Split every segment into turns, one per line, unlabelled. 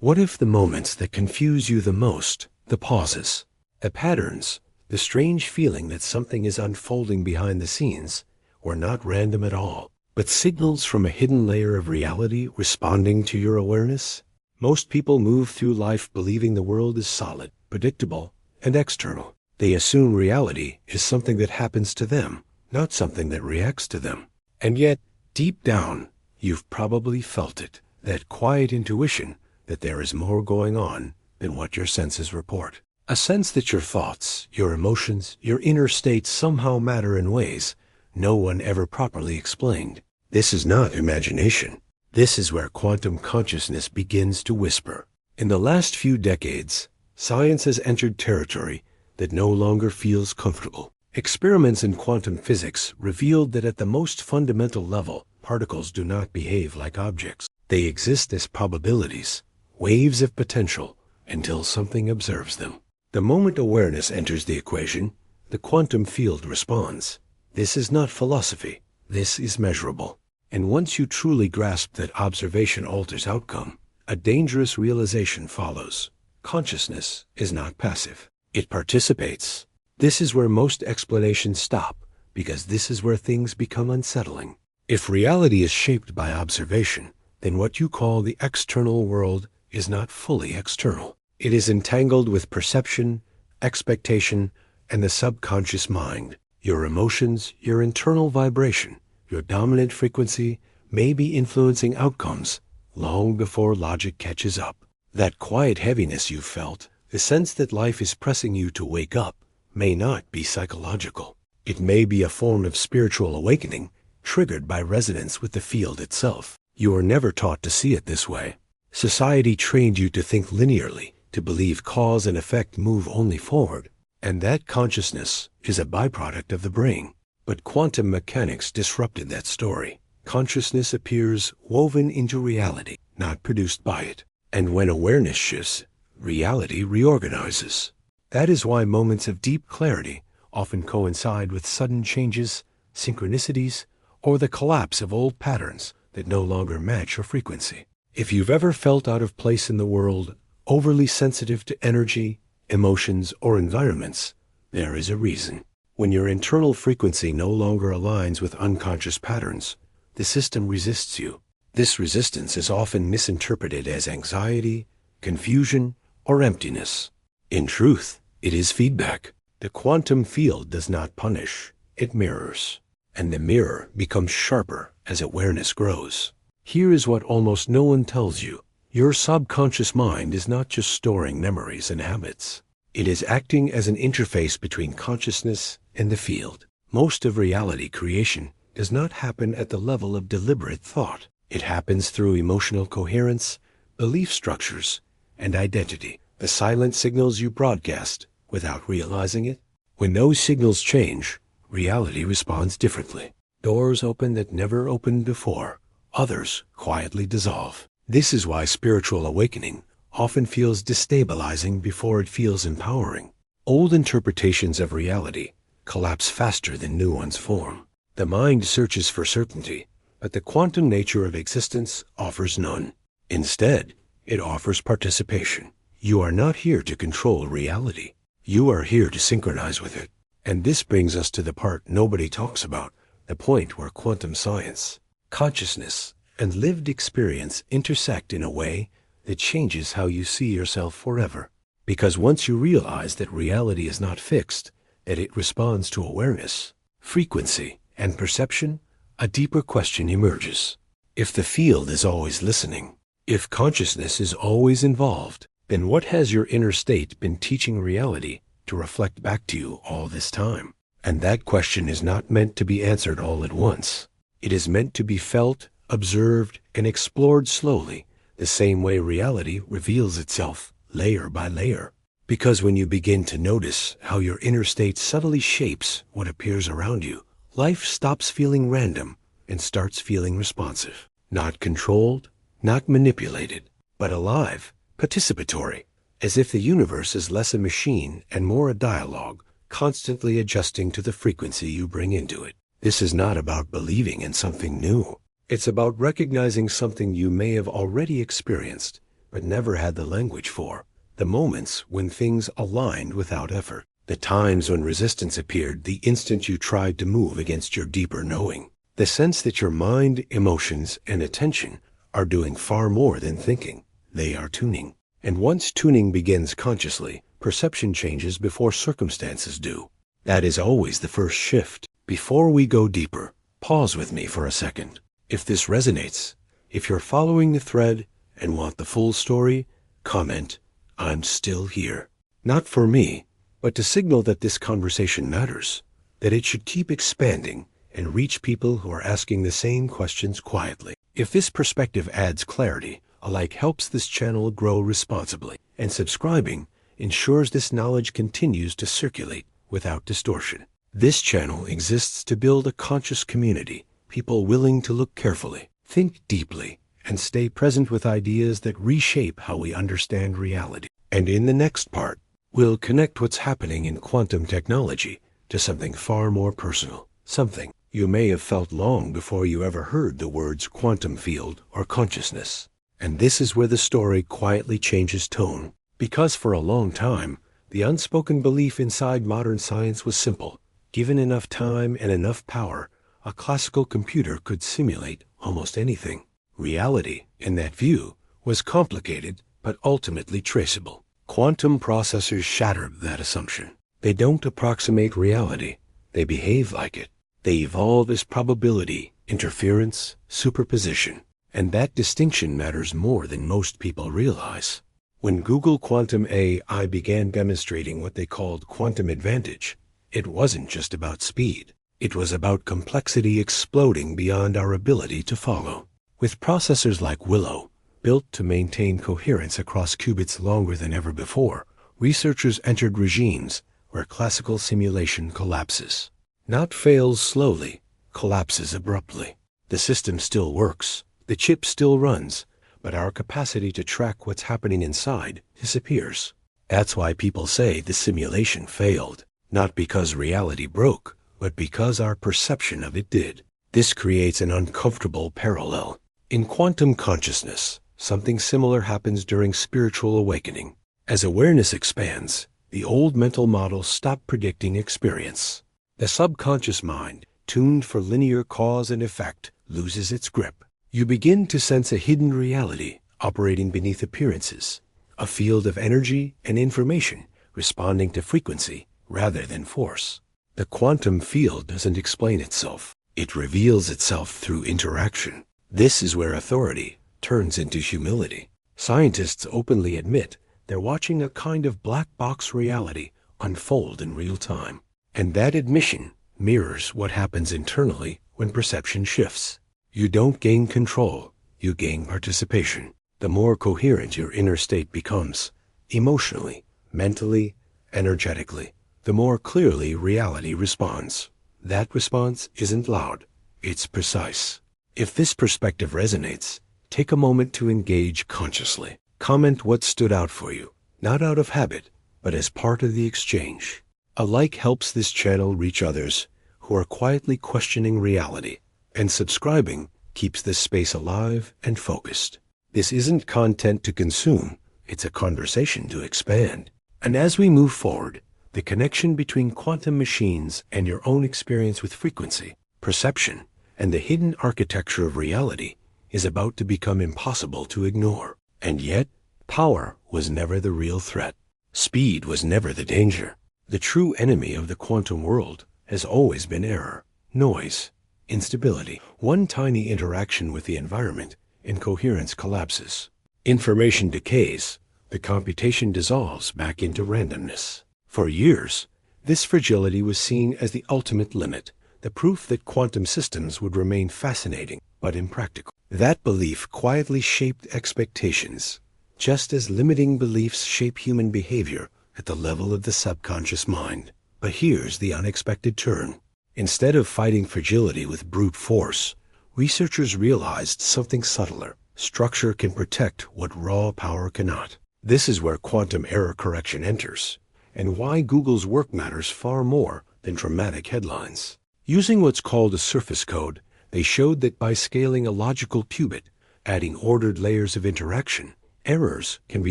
What if the moments that confuse you the most, the pauses, the patterns, the strange feeling that something is unfolding behind the scenes, were not random at all, but signals from a hidden layer of reality responding to your awareness? Most people move through life believing the world is solid, predictable, and external. They assume reality is something that happens to them, not something that reacts to them. And yet, deep down, you've probably felt it, that quiet intuition that there is more going on than what your senses report. A sense that your thoughts, your emotions, your inner state somehow matter in ways no one ever properly explained. This is not imagination. This is where quantum consciousness begins to whisper. In the last few decades, science has entered territory that no longer feels comfortable. Experiments in quantum physics revealed that at the most fundamental level, particles do not behave like objects. They exist as probabilities, waves of potential, until something observes them. The moment awareness enters the equation, the quantum field responds. This is not philosophy. This is measurable. And once you truly grasp that observation alters outcome, a dangerous realization follows. Consciousness is not passive. It participates. This is where most explanations stop, because this is where things become unsettling. If reality is shaped by observation, then what you call the external world is not fully external. It is entangled with perception, expectation, and the subconscious mind. Your emotions, your internal vibration, your dominant frequency may be influencing outcomes long before logic catches up. That quiet heaviness you felt, the sense that life is pressing you to wake up, may not be psychological. It may be a form of spiritual awakening triggered by resonance with the field itself. You were never taught to see it this way. Society trained you to think linearly, to believe cause and effect move only forward, and that consciousness is a byproduct of the brain. But quantum mechanics disrupted that story. Consciousness appears woven into reality, not produced by it. And when awareness shifts, reality reorganizes. That is why moments of deep clarity often coincide with sudden changes, synchronicities, or the collapse of old patterns that no longer match your frequency. If you've ever felt out of place in the world, overly sensitive to energy, emotions, or environments, there is a reason. When your internal frequency no longer aligns with unconscious patterns, the system resists you. This resistance is often misinterpreted as anxiety, confusion, or emptiness. In truth, it is feedback. The quantum field does not punish, it mirrors. And the mirror becomes sharper as awareness grows. Here is what almost no one tells you. Your subconscious mind is not just storing memories and habits. It is acting as an interface between consciousness and the field. Most of reality creation does not happen at the level of deliberate thought. It happens through emotional coherence, belief structures, and identity. The silent signals you broadcast without realizing it. When those signals change, reality responds differently. Doors open that never opened before. Others quietly dissolve. This is why spiritual awakening often feels destabilizing before it feels empowering. Old interpretations of reality collapse faster than new ones form. The mind searches for certainty, but the quantum nature of existence offers none. Instead, it offers participation. You are not here to control reality. You are here to synchronize with it. And this brings us to the part nobody talks about, the point where quantum science, consciousness, and lived experience intersect in a way that changes how you see yourself forever. Because once you realize that reality is not fixed, that it responds to awareness, frequency, and perception, a deeper question emerges. If the field is always listening, if consciousness is always involved, then what has your inner state been teaching reality to reflect back to you all this time? And that question is not meant to be answered all at once. It is meant to be felt, observed, and explored slowly, the same way reality reveals itself, layer by layer. Because when you begin to notice how your inner state subtly shapes what appears around you, life stops feeling random and starts feeling responsive. Not controlled, not manipulated, but alive, participatory, as if the universe is less a machine and more a dialogue, constantly adjusting to the frequency you bring into it. This is not about believing in something new. It's about recognizing something you may have already experienced, but never had the language for. The moments when things aligned without effort. The times when resistance appeared the instant you tried to move against your deeper knowing. The sense that your mind, emotions, and attention are doing far more than thinking. They are tuning. And once tuning begins consciously, perception changes before circumstances do. That is always the first shift. Before we go deeper, pause with me for a second. If this resonates, if you're following the thread and want the full story, comment, "I'm still here." Not for me, but to signal that this conversation matters, that it should keep expanding and reach people who are asking the same questions quietly. If this perspective adds clarity, a like helps this channel grow responsibly, and subscribing ensures this knowledge continues to circulate without distortion. This channel exists to build a conscious community, people willing to look carefully, think deeply, and stay present with ideas that reshape how we understand reality. And in the next part, we'll connect what's happening in quantum technology to something far more personal, something you may have felt long before you ever heard the words quantum field or consciousness. And this is where the story quietly changes tone, because for a long time, the unspoken belief inside modern science was simple. Given enough time and enough power, a classical computer could simulate almost anything. Reality, in that view, was complicated but ultimately traceable. Quantum processors shattered that assumption. They don't approximate reality. They behave like it. They evolve as probability, interference, superposition. And that distinction matters more than most people realize. When Google Quantum AI began demonstrating what they called quantum advantage, it wasn't just about speed. It was about complexity exploding beyond our ability to follow. With processors like Willow, built to maintain coherence across qubits longer than ever before, researchers entered regimes where classical simulation collapses. Not fails slowly, collapses abruptly. The system still works, the chip still runs, but our capacity to track what's happening inside disappears. That's why people say the simulation failed, not because reality broke, but because our perception of it did. This creates an uncomfortable parallel. In quantum consciousness, something similar happens during spiritual awakening. As awareness expands, the old mental models stop predicting experience. The subconscious mind, tuned for linear cause and effect, loses its grip. You begin to sense a hidden reality operating beneath appearances, a field of energy and information responding to frequency rather than force. The quantum field doesn't explain itself. It reveals itself through interaction. This is where authority turns into humility. Scientists openly admit they're watching a kind of black box reality unfold in real time. And that admission mirrors what happens internally when perception shifts. You don't gain control, you gain participation. The more coherent your inner state becomes, emotionally, mentally, energetically, the more clearly reality responds. That response isn't loud, it's precise. If this perspective resonates, take a moment to engage consciously. Comment what stood out for you, not out of habit, but as part of the exchange. A like helps this channel reach others who are quietly questioning reality, and subscribing keeps this space alive and focused. This isn't content to consume, it's a conversation to expand. And as we move forward, the connection between quantum machines and your own experience with frequency, perception, and the hidden architecture of reality is about to become impossible to ignore. And yet, power was never the real threat. Speed was never the danger. The true enemy of the quantum world has always been error, noise, instability. One tiny interaction with the environment, and coherence collapses. Information decays. The computation dissolves back into randomness. For years, this fragility was seen as the ultimate limit, the proof that quantum systems would remain fascinating but impractical. That belief quietly shaped expectations, just as limiting beliefs shape human behavior at the level of the subconscious mind. But here's the unexpected turn. Instead of fighting fragility with brute force, researchers realized something subtler. Structure can protect what raw power cannot. This is where quantum error correction enters, and why Google's work matters far more than dramatic headlines. Using what's called a surface code, they showed that by scaling a logical qubit, adding ordered layers of interaction, Errors can be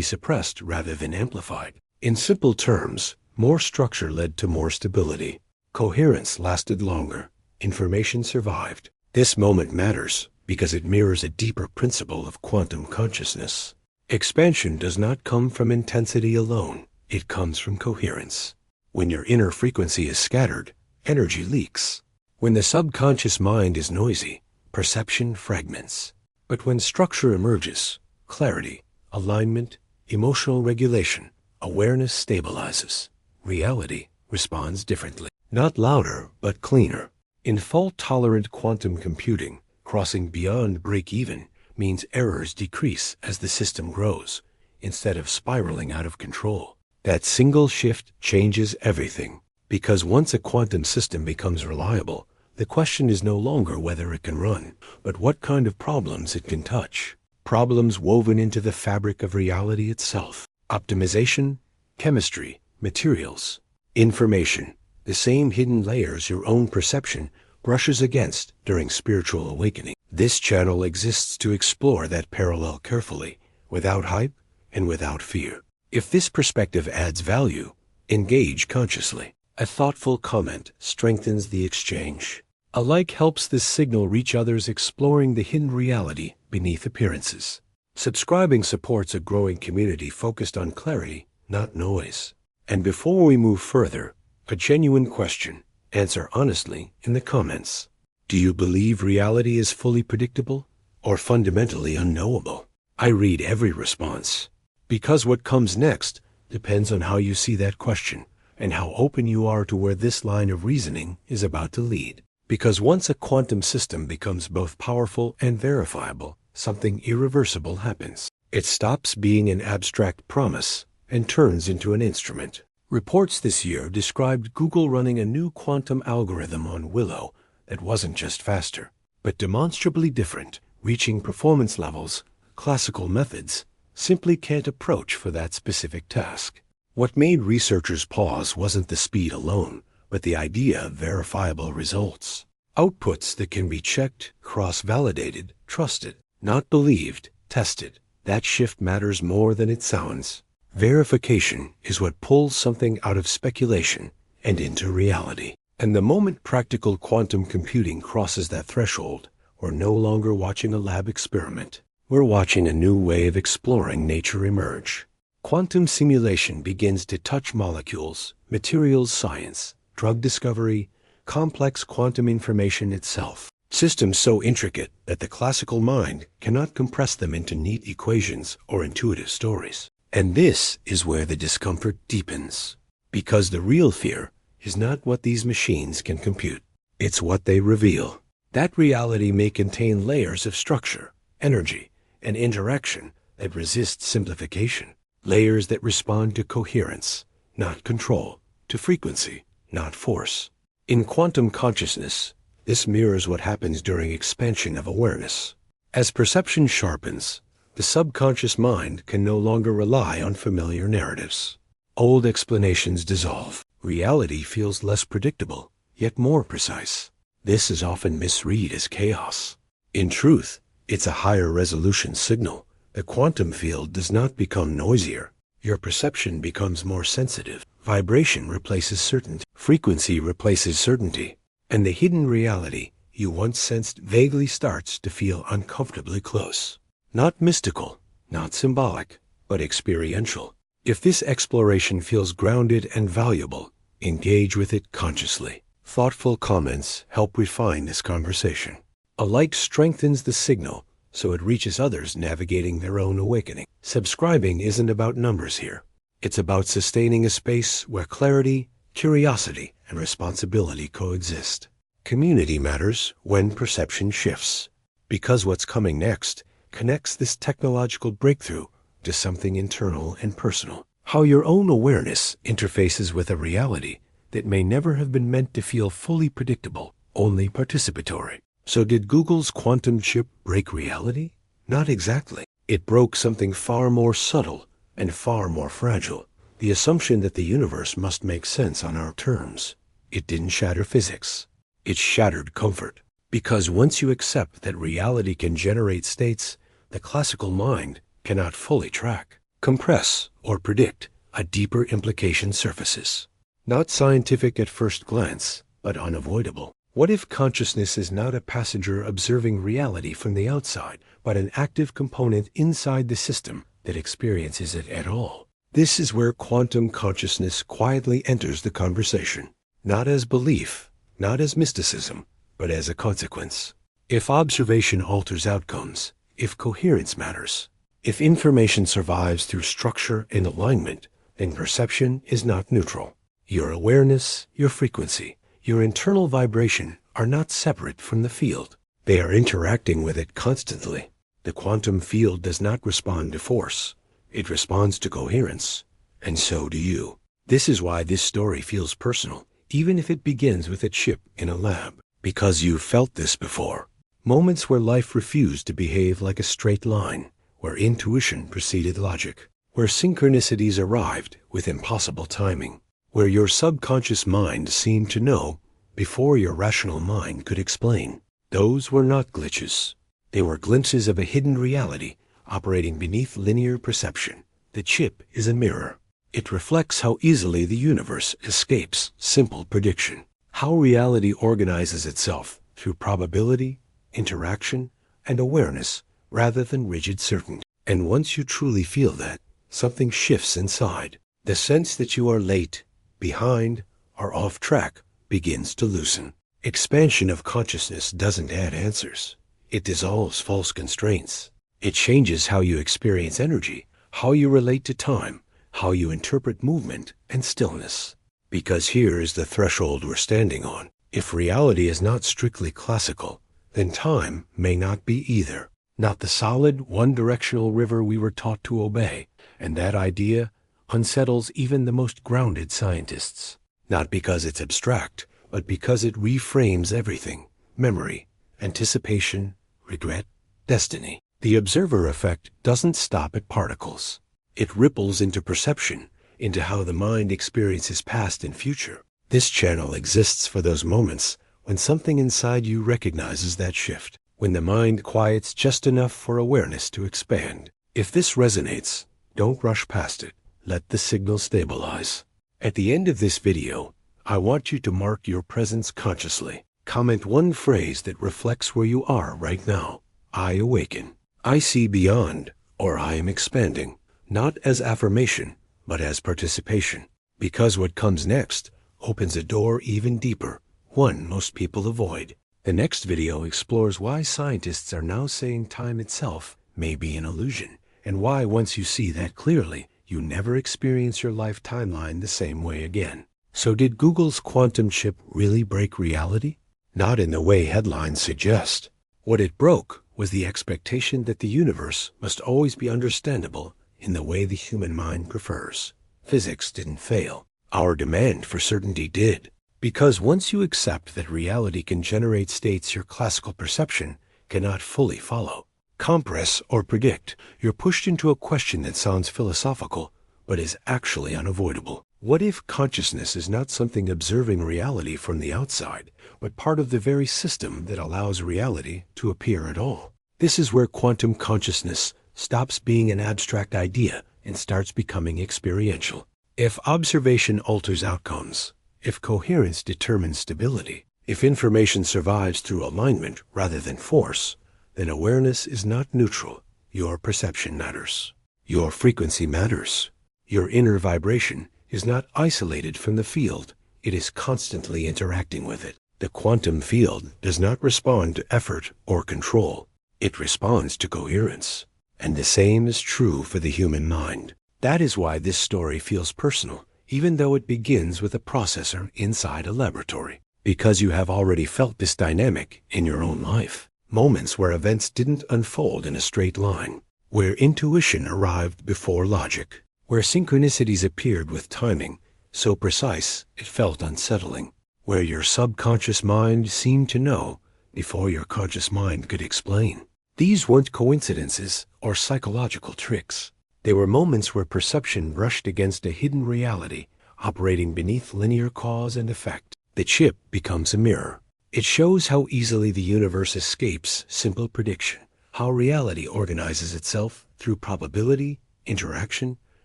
suppressed rather than amplified. In simple terms, more structure led to more stability. Coherence lasted longer. Information survived. This moment matters because it mirrors a deeper principle of quantum consciousness. Expansion does not come from intensity alone. It comes from coherence. When your inner frequency is scattered, energy leaks. When the subconscious mind is noisy, perception fragments. But when structure emerges, clarity, alignment, emotional regulation, awareness stabilizes. Reality responds differently. Not louder, but cleaner. In fault-tolerant quantum computing, crossing beyond break-even means errors decrease as the system grows, instead of spiraling out of control. That single shift changes everything, because once a quantum system becomes reliable, the question is no longer whether it can run, but what kind of problems it can touch. Problems woven into the fabric of reality itself. Optimization, chemistry, materials, information, the same hidden layers your own perception brushes against during spiritual awakening. This channel exists to explore that parallel carefully, without hype and without fear. If this perspective adds value, engage consciously. A thoughtful comment strengthens the exchange. A like helps this signal reach others exploring the hidden reality beneath appearances. Subscribing supports a growing community focused on clarity, not noise. And before we move further, a genuine question. Answer honestly in the comments. Do you believe reality is fully predictable or fundamentally unknowable? I read every response, because what comes next depends on how you see that question and how open you are to where this line of reasoning is about to lead. Because once a quantum system becomes both powerful and verifiable, something irreversible happens. It stops being an abstract promise and turns into an instrument. Reports this year described Google running a new quantum algorithm on Willow that wasn't just faster, but demonstrably different, reaching performance levels classical methods simply can't approach for that specific task. What made researchers pause wasn't the speed alone, but the idea of verifiable results. Outputs that can be checked, cross-validated, trusted, not believed, tested. That shift matters more than it sounds. Verification is what pulls something out of speculation and into reality. And the moment practical quantum computing crosses that threshold, we're no longer watching a lab experiment. We're watching a new way of exploring nature emerge. Quantum simulation begins to touch molecules, materials science, drug discovery, complex quantum information itself. Systems so intricate that the classical mind cannot compress them into neat equations or intuitive stories. And this is where the discomfort deepens. Because the real fear is not what these machines can compute. It's what they reveal. That reality may contain layers of structure, energy, and interaction that resist simplification. Layers that respond to coherence, not control, to frequency, not force. In quantum consciousness, this mirrors what happens during expansion of awareness. As perception sharpens, the subconscious mind can no longer rely on familiar narratives. Old explanations dissolve. Reality feels less predictable, yet more precise. This is often misread as chaos. In truth, it's a higher resolution signal. The quantum field does not become noisier. Your perception becomes more sensitive. Vibration replaces certainty. Frequency replaces certainty. And the hidden reality you once sensed vaguely starts to feel uncomfortably close. Not mystical, not symbolic, but experiential. If this exploration feels grounded and valuable, engage with it consciously. Thoughtful comments help refine this conversation. A like strengthens the signal so it reaches others navigating their own awakening. Subscribing isn't about numbers here. It's about sustaining a space where clarity, curiosity, and responsibility coexist. Community matters when perception shifts, because what's coming next connects this technological breakthrough to something internal and personal. How your own awareness interfaces with a reality that may never have been meant to feel fully predictable, only participatory. So did Google's quantum chip break reality? Not exactly. It broke something far more subtle and far more fragile, the assumption that the universe must make sense on our terms. It didn't shatter physics. It shattered comfort. Because once you accept that reality can generate states, the classical mind cannot fully track, compress, or predict, a deeper implication surfaces. Not scientific at first glance, but unavoidable. What if consciousness is not a passenger observing reality from the outside, but an active component inside the system that experiences it at all? This is where quantum consciousness quietly enters the conversation, not as belief, not as mysticism, but as a consequence. If observation alters outcomes, if coherence matters, if information survives through structure and alignment, then perception is not neutral. Your awareness, your frequency, your internal vibration are not separate from the field. They are interacting with it constantly. The quantum field does not respond to force. It responds to coherence. And so do you. This is why this story feels personal, even if it begins with a chip in a lab. Because you've felt this before. Moments where life refused to behave like a straight line, where intuition preceded logic, where synchronicities arrived with impossible timing, where your subconscious mind seemed to know before your rational mind could explain. Those were not glitches. They were glimpses of a hidden reality operating beneath linear perception. The chip is a mirror. It reflects how easily the universe escapes simple prediction, how reality organizes itself through probability, interaction, and awareness rather than rigid certainty. And once you truly feel that, something shifts inside. The sense that you are late, behind, or off track begins to loosen. Expansion of consciousness doesn't add answers. It dissolves false constraints. It changes how you experience energy, how you relate to time, how you interpret movement and stillness. Because here is the threshold we're standing on. If reality is not strictly classical, then time may not be either. Not the solid, one-directional river we were taught to obey. And that idea unsettles even the most grounded scientists. Not because it's abstract, but because it reframes everything: memory, anticipation, regret, destiny. The observer effect doesn't stop at particles. It ripples into perception, into how the mind experiences past and future. This channel exists for those moments when something inside you recognizes that shift, when the mind quiets just enough for awareness to expand. If this resonates, don't rush past it. Let the signal stabilize. At the end of this video, I want you to mark your presence consciously. Comment one phrase that reflects where you are right now. I awaken. I see beyond, or I am expanding. Not as affirmation, but as participation. Because what comes next opens a door even deeper, one most people avoid. The next video explores why scientists are now saying time itself may be an illusion, and why once you see that clearly, you never experience your life timeline the same way again. So did Google's quantum chip really break reality? Not in the way headlines suggest. What it broke was the expectation that the universe must always be understandable in the way the human mind prefers. Physics didn't fail. Our demand for certainty did. Because once you accept that reality can generate states your classical perception cannot fully follow, compress, or predict, you're pushed into a question that sounds philosophical, but is actually unavoidable. What if consciousness is not something observing reality from the outside, but part of the very system that allows reality to appear at all? This is where quantum consciousness stops being an abstract idea and starts becoming experiential. If observation alters outcomes, if coherence determines stability, if information survives through alignment rather than force, then awareness is not neutral. Your perception matters. Your frequency matters. Your inner vibration is not isolated from the field. It is constantly interacting with it. The quantum field does not respond to effort or control. It responds to coherence. And the same is true for the human mind. That is why this story feels personal, even though it begins with a processor inside a laboratory. Because you have already felt this dynamic in your own life. Moments where events didn't unfold in a straight line, where intuition arrived before logic, where synchronicities appeared with timing so precise it felt unsettling, where your subconscious mind seemed to know before your conscious mind could explain. These weren't coincidences or psychological tricks. They were moments where perception brushed against a hidden reality operating beneath linear cause and effect. The chip becomes a mirror. It shows how easily the universe escapes simple prediction, how reality organizes itself through probability, interaction,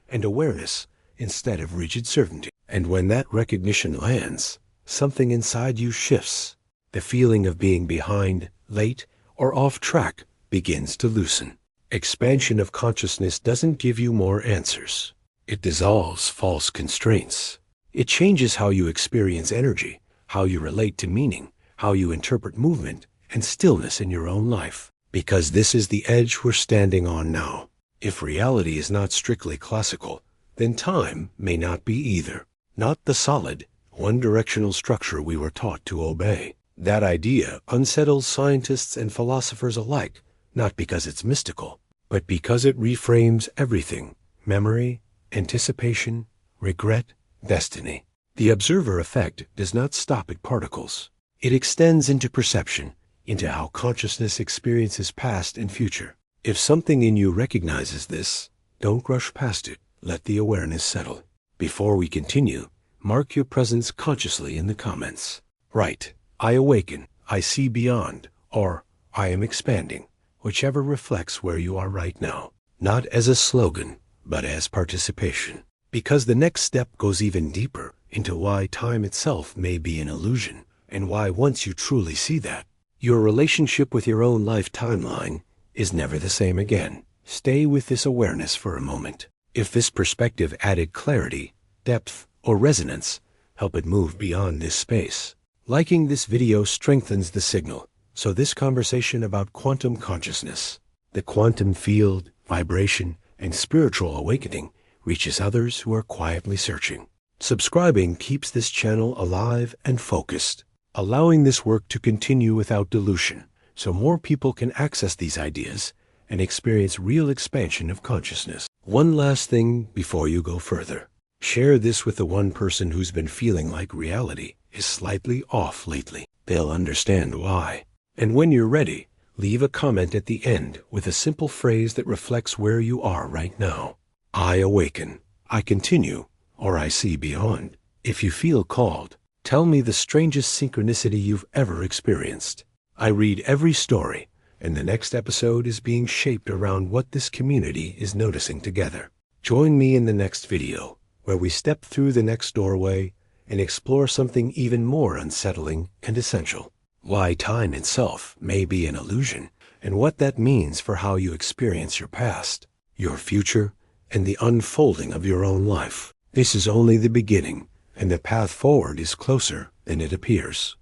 and awareness instead of rigid certainty. And when that recognition lands, something inside you shifts. The feeling of being behind, late, or off track begins to loosen. Expansion of consciousness doesn't give you more answers. It dissolves false constraints. It changes how you experience energy, how you relate to meaning, how you interpret movement and stillness in your own life. Because this is the edge we're standing on now. If reality is not strictly classical, then time may not be either. Not the solid, one-directional structure we were taught to obey. That idea unsettles scientists and philosophers alike, not because it's mystical, but because it reframes everything: memory, anticipation, regret, destiny. The observer effect does not stop at particles. It extends into perception, into how consciousness experiences past and future. If something in you recognizes this, don't rush past it. Let the awareness settle. Before we continue, mark your presence consciously in the comments. Write, "I awaken, I see beyond," or "I am expanding," whichever reflects where you are right now. Not as a slogan, but as participation. Because the next step goes even deeper into why time itself may be an illusion, and why once you truly see that, your relationship with your own life timeline is never the same again. Stay with this awareness for a moment. If this perspective added clarity, depth, or resonance, help it move beyond this space. Liking this video strengthens the signal, so this conversation about quantum consciousness, the quantum field, vibration, and spiritual awakening reaches others who are quietly searching. Subscribing keeps this channel alive and focused, allowing this work to continue without dilution, so more people can access these ideas and experience real expansion of consciousness. One last thing before you go further. Share this with the one person who's been feeling like reality is slightly off lately. They'll understand why. And when you're ready, leave a comment at the end with a simple phrase that reflects where you are right now. I awaken, I continue, or I see beyond. If you feel called, tell me the strangest synchronicity you've ever experienced. I read every story, and the next episode is being shaped around what this community is noticing together. Join me in the next video, where we step through the next doorway and explore something even more unsettling and essential. Why time itself may be an illusion, and what that means for how you experience your past, your future, and the unfolding of your own life. This is only the beginning, and the path forward is closer than it appears.